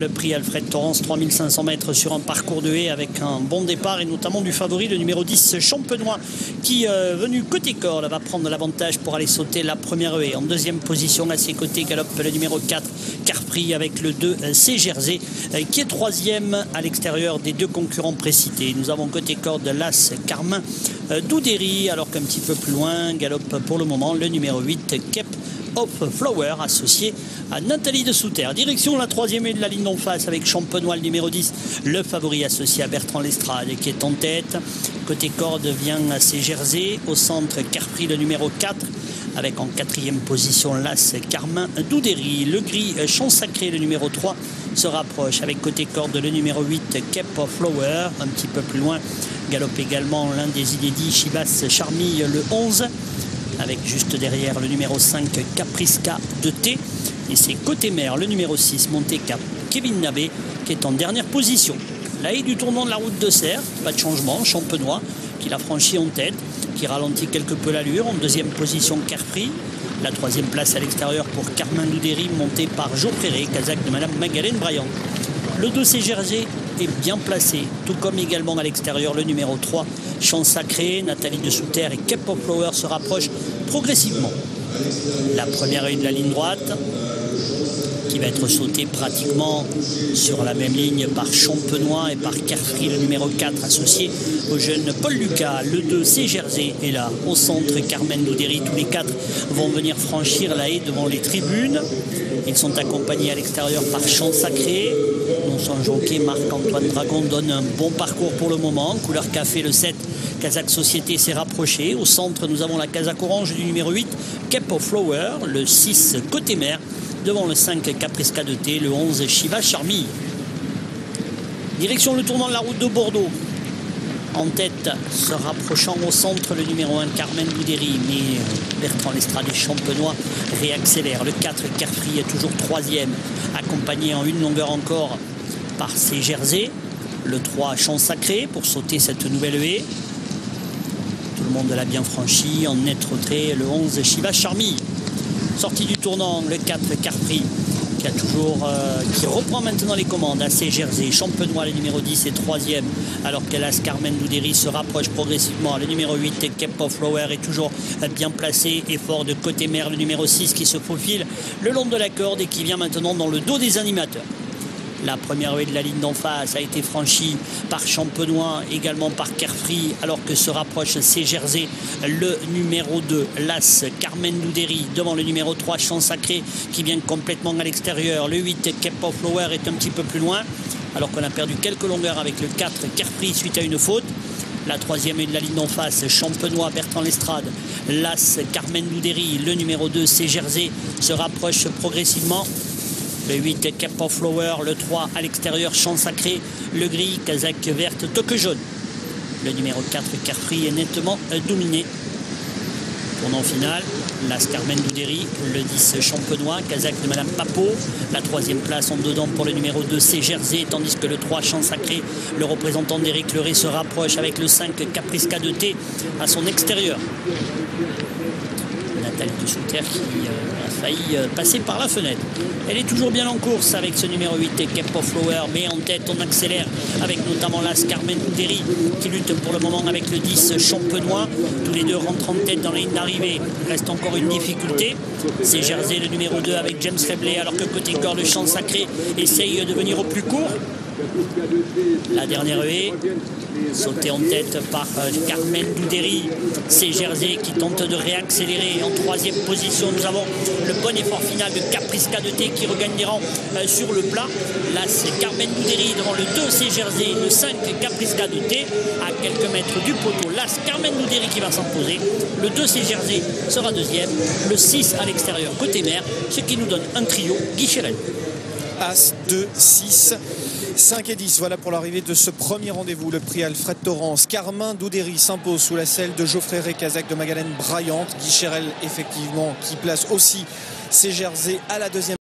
Le prix Alfred Torrance, 3500 mètres sur un parcours de haie avec un bon départ et notamment du favori, le numéro 10 Champenois qui venu côté corde va prendre l'avantage pour aller sauter la première haie. En deuxième position à ses côtés galope le numéro 4 Carprix avec le 2 C Jersey qui est troisième à l'extérieur des deux concurrents précités. Nous avons côté corde l'As Carmin Doudéry alors qu'un petit peu plus loin galope pour le moment le numéro 8 Cape of Flower associé à Nathalie de Souter. Direction la troisième haie de la ligne d'en face avec Champenois le numéro 10, le favori associé à Bertrand Lestrade qui est en tête. Côté corde vient C Jersey, au centre Carprix le numéro 4 avec en quatrième position l'As Carmin Doudéry. Le gris Champ Sacré le numéro 3 se rapproche avec côté corde le numéro 8 Cape of Flower. Un petit peu plus loin galope également l'un des inédits Chivas Charmille le 11 avec juste derrière le numéro 5 Caprisca de T et c'est côté mer le numéro 6 Monté Cap Kevin Nabé qui est en dernière position. La haie du tournant de la route de Serre, pas de changement, Champenois qui l'a franchi en tête, qui ralentit quelque peu l'allure. En deuxième position Carprix, la troisième place à l'extérieur pour Carmin Doudéry monté par Jo Préré, Kazakh de Madame Magdalene Bryan. Le 2 C Jersey est bien placé, tout comme également à l'extérieur le numéro 3 Champ Sacré, Nathalie de Souter et Cape of Flower se rapprochent progressivement. La première haie de la ligne droite qui va être sautée pratiquement sur la même ligne par Champenois et par Carprix le numéro 4 associé au jeune Paul Lucas. Le 2 C Jersey est là au centre Carmen Doudéry. Tous les quatre vont venir franchir la haie devant les tribunes. Ils sont accompagnés à l'extérieur par Champ Sacré. Son jockey Marc-Antoine Dragon donne un bon parcours pour le moment. Couleur café, le 7 Kazakh Société s'est rapproché. Au centre, nous avons la Kazakh Orange du numéro 8 Cape of Flower. Le 6 côté mer devant le 5 Caprisca de T. Le 11 Chivas Charmille. Direction le tournant de la route de Bordeaux. En tête, se rapprochant au centre, le numéro 1 Carmen Doudéry, mais Bertrand Lestrade et Champenois réaccélèrent. Le 4 Carprix est toujours troisième, accompagné en une longueur encore par C Jersey. Le 3 Champ Sacré pour sauter cette nouvelle haie. Tout le monde l'a bien franchi en net retrait. Le 11 Chivas Charmille. Sortie du tournant, le 4 Carprix qui reprend maintenant les commandes à C Jersey. Champenois le numéro 10 est troisième alors que l'As Carmen Doudéry se rapproche progressivement. Le numéro 8 Cape of Flower est toujours bien placé et fort de côté mer. Le numéro 6 qui se faufile le long de la corde et qui vient maintenant dans le dos des animateurs. La première haie de la ligne d'en face a été franchie par Champenois, également par Carprix, alors que se rapproche C Jersey, le numéro 2, l'As Carmen Doudéry, devant le numéro 3, Champ Sacré, qui vient complètement à l'extérieur. Le 8, Cape of Flower, est un petit peu plus loin, alors qu'on a perdu quelques longueurs avec le 4, Carprix, suite à une faute. La troisième haie de la ligne d'en face, Champenois, Bertrand Lestrade, l'As Carmen Doudéry, le numéro 2, C Jersey, se rapproche progressivement. Le 8 Cape of Flower, le 3 à l'extérieur Champ Sacré, le gris Kazakh verte toque jaune. Le numéro 4 Carprix est nettement dominé. Tournant final, l'As Carmen Doudéry, le 10 Champenois, Kazakh de Madame Papo. La troisième place en dedans pour le numéro 2 C Jersey, tandis que le 3 Champ Sacré, le représentant d'Éric Leray, se rapproche avec le 5 Caprisca de T à son extérieur. Nathalie de Souter qui a failli passer par la fenêtre. Elle est toujours bien en course avec ce numéro 8 Cape of Flower, mais en tête on accélère avec notamment l'As Carmen Doudéry qui lutte pour le moment avec le 10 Champenois. Tous les deux rentrent en tête dans la ligne d'arrivée. Reste encore une difficulté. C'est Jersey le numéro 2 avec James Rebley, alors que côté corps le Champ Sacré essaye de venir au plus court. La dernière haie sautée en tête par Carmen Doudéry. C'est Jersey qui tente de réaccélérer. En troisième position, nous avons le bon effort final de Caprisca de T qui regagne des rangs sur le plat. Là, c'est Carmen Doudéry devant le 2 C'est Jersey, le 5 Caprisca de T à quelques mètres du poteau. Là, c'est Carmen Doudéry qui va s'imposer. Le 2 C'est Jersey sera deuxième. Le 6 à l'extérieur côté mer, ce qui nous donne un trio Guichérel. As, 2, 6, 5 et 10. Voilà pour l'arrivée de ce premier rendez-vous. Le prix Alfred Torrance. Carmin Doudéry s'impose sous la selle de Geoffrey Kazakh de Magdalene Bryan. Guichérel, effectivement, qui place aussi C Jersey à la deuxième.